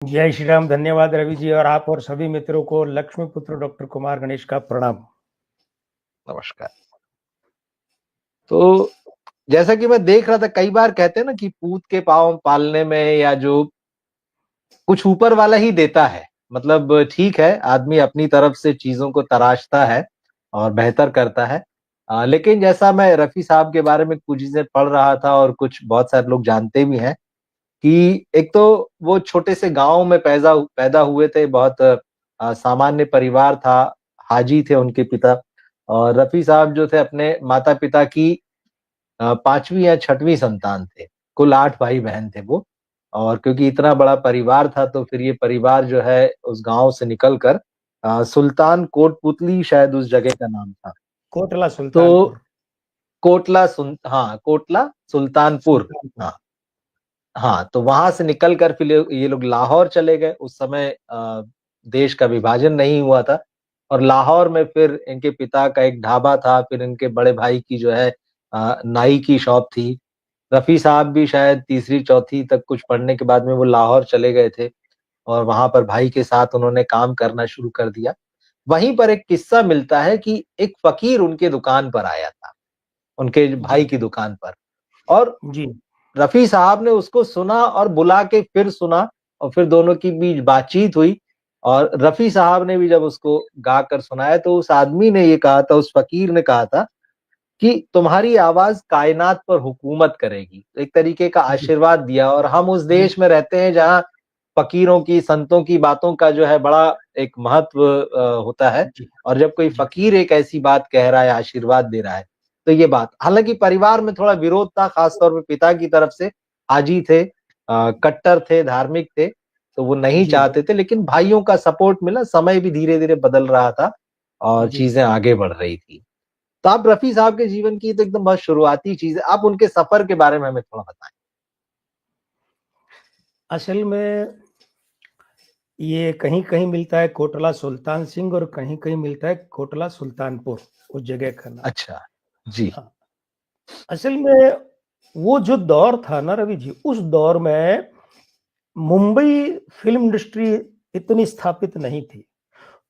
जय श्री राम। धन्यवाद रवि जी, और आप और सभी मित्रों को लक्ष्मीपुत्र डॉक्टर कुमार गणेश का प्रणाम। नमस्कार। तो जैसा कि मैं देख रहा था, कई बार कहते हैं ना कि पूत के पाँव पालने में या जो कुछ ऊपर वाला ही देता है। मतलब ठीक है, आदमी अपनी तरफ से चीजों को तराशता है और बेहतर करता है। लेकिन जैसा मैं रफी साहब के बारे में कुछ चीजें पढ़ रहा था और कुछ बहुत सारे लोग जानते भी हैं कि एक तो वो छोटे से गाँव में पैदा पैदा हुए थे, बहुत सामान्य परिवार था, हाजी थे उनके पिता। और रफी साहब जो थे अपने माता-पिता की 5वीं या 6वीं संतान थे। कुल 8 भाई-बहन थे वो। और क्योंकि इतना बड़ा परिवार था तो फिर ये परिवार जो है उस गाँव से निकल कर सुल्तान कोटपुतली शायद उस जगह का नाम था। कोटला तो सुल्तानपुर। कोटला सुल्तानपुर। सुल्तानपुर। हाँ, हाँ, तो वहाँ से निकल कर फिर ये लोग लाहौर चले गए। उस समय देश का विभाजन नहीं हुआ था और लाहौर में फिर इनके पिता का एक ढाबा था, फिर इनके बड़े भाई की जो है नाई की शॉप थी। रफ़ी साहब भी शायद तीसरी चौथी तक कुछ पढ़ने के बाद में वो लाहौर चले गए थे और वहाँ पर भाई के साथ उन्होंने काम करना शुरू कर दिया। वहीं पर एक किस्सा मिलता है कि एक फ़कीर उनके दुकान पर आया था, उनके जी भाई की दुकान पर। और जी रफ़ी साहब ने उसको सुना और बुला के फिर सुना और फिर दोनों के बीच बातचीत हुई। और रफ़ी साहब ने भी जब उसको गाकर सुनाया तो उस आदमी ने ये कहा था, उस फ़कीर ने कहा था कि तुम्हारी आवाज़ कायनात पर हुकूमत करेगी। एक तरीके का जी आशीर्वाद दिया। और हम उस जी देश में रहते हैं जहाँ फ़कीरों की, संतों की बातों का जो है बड़ा एक महत्व होता है। जी और जब कोई जी फ़कीर एक ऐसी बात कह रहा है, आशीर्वाद दे रहा है, तो ये बात। हालाँकि परिवार में थोड़ा विरोध था, ख़ास तौर पे पिता की तरफ से। हाजी थे, कट्टर थे, धार्मिक थे, तो वो नहीं जी चाहते थे, लेकिन भाइयों का सपोर्ट मिला, समय भी धीरे-धीरे बदल रहा था और जी चीज़ें आगे बढ़ रही थी। तो आप रफ़ी साहब के जीवन की तो एकदम बहुत शुरुआती चीज़ है। आप उनके सफ़र के बारे में हमें थोड़ा बताएँ? असल में ये कहीं कहीं मिलता है कोटला सुल्तान सिंह और कहीं कहीं मिलता है कोटला सुल्तानपुर, उस जगह का नाम। अच्छा, जी। हाँ, असल में वो जो दौर था ना रवि जी, उस दौर में मुंबई फिल्म इंडस्ट्री इतनी स्थापित नहीं थी।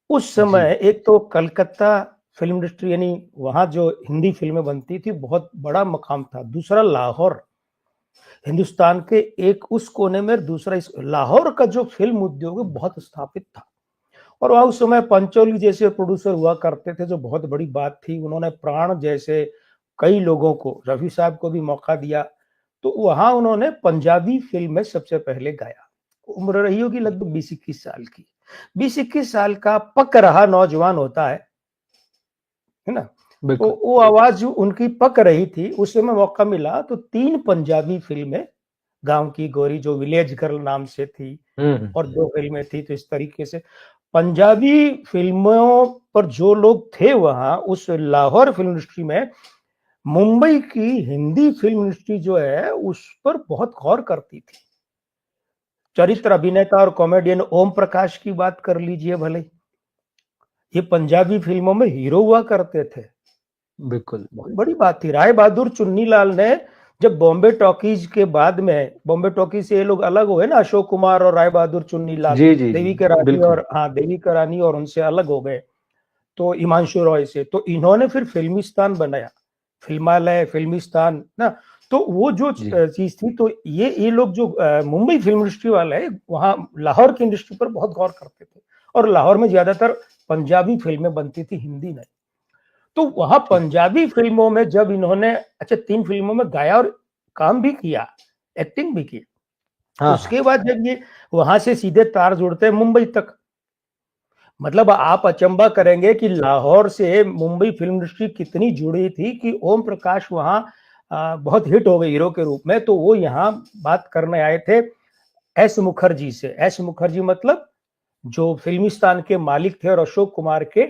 उस जी। समय एक तो कलकत्ता फिल्म इंडस्ट्री, यानी वहाँ जो हिंदी फिल्में बनती थी, बहुत बड़ा मकाम था। दूसरा लाहौर, हिंदुस्तान के एक उस कोने में, दूसरा इस लाहौर का जो फिल्म उद्योग है बहुत स्थापित था। और वहाँ उस समय पंचोली जैसे प्रोड्यूसर हुआ करते थे, जो बहुत बड़ी बात थी। उन्होंने प्राण जैसे कई लोगों को, रफी साहब को भी मौका दिया। तो वहाँ उन्होंने पंजाबी फिल्म में सबसे पहले गाया। उम्र रही होगी लगभग 20-21 साल की। 20-21 साल का पक रहा नौजवान होता है ना। तो बिल्कुल। वो आवाज जो उनकी पक रही थी, उस समय मौका मिला तो 3 पंजाबी फिल्में, गाँव की गोरी जो विलेज गर्ल नाम से थी, हुँ, हुँ। और 2 फिल्में थी। तो इस तरीके से पंजाबी फिल्मों पर जो लोग थे वहाँ उस लाहौर फिल्म इंडस्ट्री में, मुंबई की हिंदी फिल्म इंडस्ट्री जो है उस पर बहुत गौर करती थी। चरित्र अभिनेता और कॉमेडियन ओम प्रकाश की बात कर लीजिए भले, ये पंजाबी फिल्मों में हीरो हुआ करते थे। बिल्कुल। बहुत बड़ी बात थी। राय बहादुर चुन्नीलाल ने जब बॉम्बे टॉकीज के बाद में, बॉम्बे टॉकीज से ये लोग अलग हुए ना, अशोक कुमार और राय बहादुर चुन्नीलाल, जी, जी, जी। देवी के रानी बिल्कुल। और, हाँ, देवी का रानी और उनसे अलग हो गए, तो हिमांशु रॉय से। तो इन्होंने फिर फिल्मिस्तान बनाया, फिल्मालय, फिल्मिस्तान ना। तो वो जो जी। चीज थी, तो ये लोग जो मुंबई फिल्म इंडस्ट्री वाले है, वहाँ लाहौर की इंडस्ट्री पर बहुत गौर करते थे। और लाहौर में ज्यादातर पंजाबी फिल्में बनती थी, हिंदी नहीं। तो वहां ठीक। पंजाबी फिल्मों में जब इन्होंने, अच्छा, 3 फिल्मों में गाया और काम भी किया, एक्टिंग भी की। हाँ, हाँ। उसके बाद जब ये वहां से सीधे तार जुड़ते हैं मुंबई तक, मतलब आप अचंबा करेंगे कि लाहौर से मुंबई फिल्म इंडस्ट्री कितनी जुड़ी थी कि ओम प्रकाश वहां बहुत हिट हो गए हीरो के रूप में। तो वो यहाँ बात करने आए थे एस मुखर्जी से। एस मुखर्जी मतलब जो फिल्मिस्तान के मालिक थे और अशोक कुमार के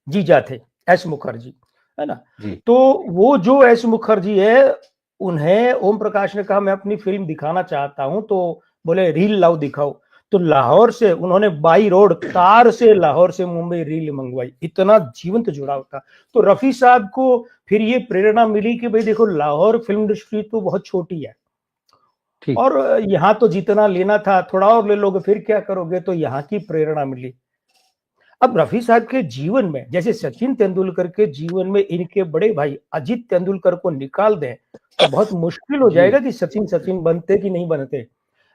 जीजा थे, एस मुखर्जी, है ना। जी। तो वो जो एस मुखर्जी है, उन्हें ओम प्रकाश ने कहा मैं अपनी फिल्म दिखाना चाहता हूं। तो बोले रील लाओ दिखाओ। तो लाहौर से उन्होंने बाई रोड कार से लाहौर से मुंबई रील मंगवाई। इतना जीवंत जुड़ाव था। तो रफी साहब को फिर ये प्रेरणा मिली कि भाई देखो, लाहौर फिल्म इंडस्ट्री तो बहुत छोटी है, ठीक। और यहाँ तो जितना लेना था थोड़ा और ले लोगे, फिर क्या करोगे, तो यहाँ की प्रेरणा मिली। अब रफी साहब के जीवन में जैसे सचिन तेंदुलकर के जीवन में इनके बड़े भाई अजीत तेंदुलकर को निकाल दें तो बहुत मुश्किल हो जी, जाएगा कि सचिन सचिन बनते कि नहीं बनते।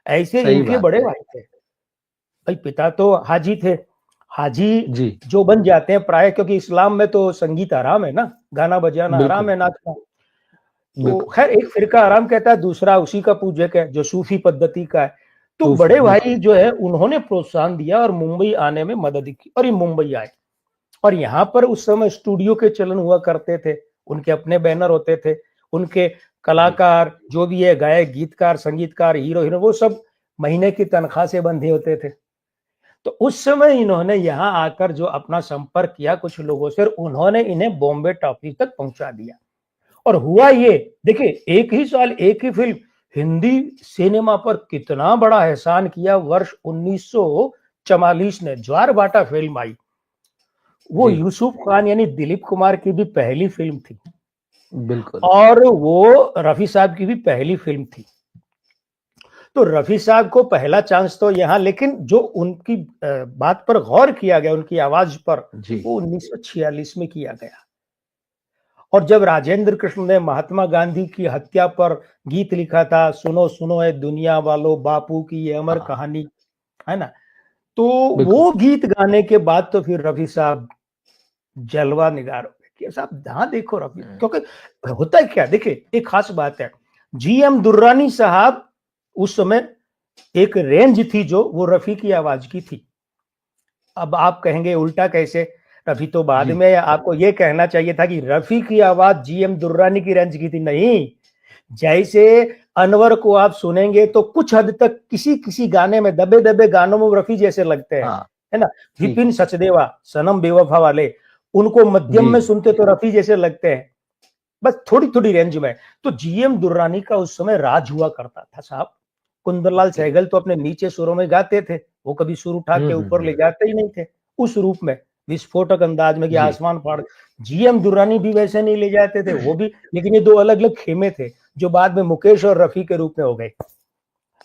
ऐसे सही इनके बात बड़े है। भाई थे। भाई पिता तो हाजी थे। हाजी जी, जो बन जाते हैं प्राय, क्योंकि इस्लाम में तो संगीत हराम है ना, गाना बजाना हराम बिल्कुल, है, नाचना। तो बिल्कुल। खैर एक फिरका हराम कहता है, दूसरा उसी का पूजक है जो सूफी पद्धति का है। तो सूफी, बड़े भाई बिल्कुल। जो है उन्होंने प्रोत्साहन दिया और मुंबई आने में मदद की और ये मुंबई आए। और यहाँ पर उस समय स्टूडियो के चलन हुआ करते थे, उनके अपने बैनर होते थे, उनके जी, कलाकार जो भी है, गायक गीतकार संगीतकार हीरो हीरो, वो सब महीने की तनख्वाह से बंधे होते थे। तो उस समय इन्होंने यहाँ आकर जो अपना संपर्क किया कुछ लोगों से, उन्होंने इन्हें बॉम्बे टॉकीज तक पहुंचा दिया। और हुआ ये, देखिए एक ही साल एक ही फिल्म हिंदी सिनेमा पर कितना बड़ा एहसान किया। वर्ष 1944 में ज्वार भाटा फिल्म आई, वो जी, यूसुफ खान यानी दिलीप कुमार की भी पहली फिल्म थी बिल्कुल। और वो रफी साहब की भी पहली फिल्म थी। तो रफी साहब को पहला चांस तो यहाँ, लेकिन जो उनकी बात पर गौर किया गया, उनकी आवाज पर, जी, वो 1946 में किया गया। और जब राजेंद्र कृष्ण ने महात्मा गांधी की हत्या पर गीत लिखा था, सुनो सुनो है दुनिया वालों बापू की ये अमर हाँ, कहानी, है ना, तो बिल्कुल। वो गीत गाने के बाद तो फिर रफी साहब जलवा निगार हो गए कि साहब जहां देखो रफी। हुँ, क्योंकि होता है क्या, देखिए एक खास बात है, जीएम दुर्रानी साहब उस समय एक रेंज थी जो वो रफी की आवाज की थी। अब आप कहेंगे उल्टा कैसे, रफी तो बाद जी, में, आपको ये कहना चाहिए था कि रफी की आवाज जीएम दुर्रानी की रेंज की थी। नहीं, जैसे अनवर को आप सुनेंगे तो कुछ हद तक किसी किसी गाने में, दबे दबे गानों में रफी जैसे लगते हैं, हाँ, है ना। ठीक विपिन है। सचदेवा सनम बेवफा वाले, उनको मध्यम जी, में सुनते तो रफी जैसे लगते हैं, बस थोड़ी थोड़ी रेंज में। तो जीएम दुर्रानी का उस समय राज हुआ करता था साहब। कुंदनलाल ओके। सहगल तो अपने नीचे सुरों में गाते थे, वो कभी सुर उठा हुँ, के हुँ, ऊपर ले हुँ। जाते ही नहीं थे उस रूप में, विस्फोटक अंदाज में कि जी, आसमान फाड़। जीएम दुर्रानी भी वैसे नहीं ले जाते थे वो भी, लेकिन ये दो अलग अलग खेमे थे जो बाद में मुकेश और रफी के रूप में हो गए।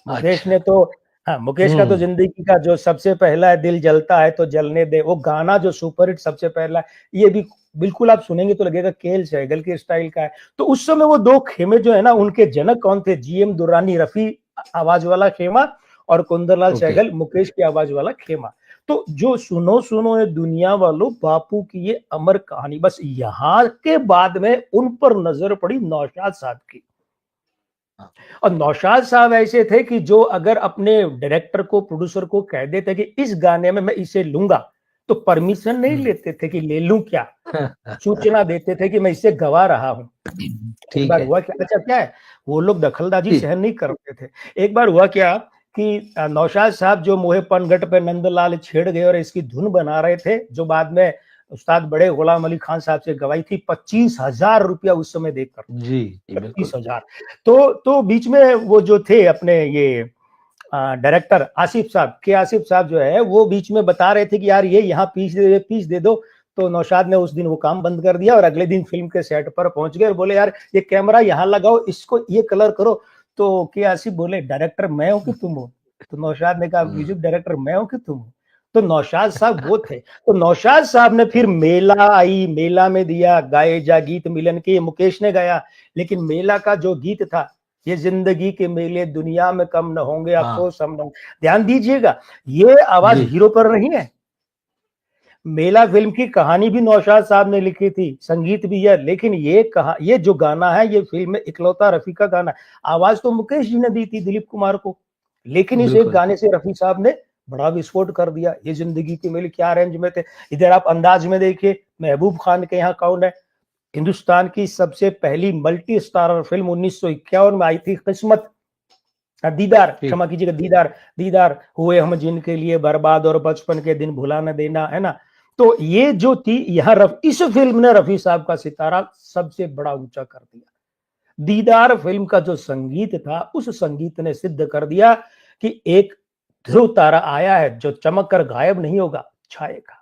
मुकेश अच्छा। ने तो, हाँ मुकेश का तो हुँ, जिंदगी का जो सबसे पहला है दिल जलता है तो जलने दे, वो गाना जो सुपरहिट सबसे पहला, ये भी बिल्कुल आप सुनेंगे तो लगेगा केएल सहगल के स्टाइल का है। तो उस समय वो दो खेमे जो है ना, उनके जनक कौन थे, जीएम दुर्रानी रफी आवाज वाला खेमा, और कुंदनलाल ओके। सहगल मुकेश की आवाज वाला खेमा। तो जो सुनो सुनो ये दुनिया वालों बापू की ये अमर कहानी, बस यहाँ के बाद में उन पर नजर पड़ी नौशाद साहब की। हाँ, और नौशाद साहब ऐसे थे कि जो अगर अपने डायरेक्टर को प्रोड्यूसर को कह देते कि इस गाने में मैं इसे लूंगा, तो परमिशन नहीं हुँ। लेते थे कि ले लूं क्या, सूचना देते थे कि मैं इसे गवा रहा हूं। एक ठीक बार है। हुआ क्या, अच्छा क्या है, वो लोग दखलंदाजी जी, सहन नहीं करते थे। एक बार हुआ क्या कि नौशाद साहब जो मोहे पनघट पे नंदलाल छेड़ गए और इसकी धुन बना रहे थे, जो बाद में उस्ताद बड़े गुलाम अली खान साहब से गवाई थी, 25,000 रुपया उस समय देकर, जी, जी, बिल्कुल। 25,000। तो बीच में वो जो थे अपने ये डायरेक्टर आसिफ साहब के, आसिफ साहब जो है वो बीच में बता रहे थे कि यार ये यहाँ पीस दे दो। तो नौशाद ने उस दिन वो काम बंद कर दिया और अगले दिन फिल्म के सेट पर पहुंच गए और बोले यार ये कैमरा यहाँ लगाओ, इसको ये कलर करो। तो के आसिफ बोले डायरेक्टर मैं हूं कि तुम हो। तो नौशाद ने कहा हुँ, म्यूजिक डायरेक्टर मैं हूं कि तुम हो। तो नौशाद साहब वो थे। तो नौशाद साहब ने फिर मेला आई, मेला में दिया गाए जा गीत मिलन के, मुकेश ने गाया। लेकिन मेला का जो गीत था, ये जिंदगी के मेले दुनिया में कम न होंगे हाँ, अफसोस हम न, ध्यान दीजिएगा, ये आवाज जी, हीरो पर नहीं है। मेला फिल्म की कहानी भी नौशाद साहब ने लिखी थी, संगीत भी है, लेकिन ये जो गाना है ये फिल्म में इकलौता रफी का गाना है। आवाज तो मुकेश जी ने दी थी दिलीप कुमार को, लेकिन इस एक बिल्कुल। गाने से रफी साहब ने बड़ा विस्फोट कर दिया। ये जिंदगी के मेले क्या रेंज में थे। इधर आप अंदाज में देखिए, महबूब खान के यहाँ कौन है, हिंदुस्तान की सबसे पहली मल्टी स्टारर फिल्म 1951 में आई थी, किस्मत, दीदार, ठीक। क्षमा कीजिएगा, दीदार, दीदार हुए हम जिनके लिए बर्बाद और बचपन के दिन भुला न देना, है ना। तो ये जो थी यहाँ इस फिल्म ने रफी साहब का सितारा सबसे बड़ा ऊंचा कर दिया। दीदार फिल्म का जो संगीत था, उस संगीत ने सिद्ध कर दिया कि एक ध्रुव तारा आया है जो चमक कर गायब नहीं होगा, छाएगा।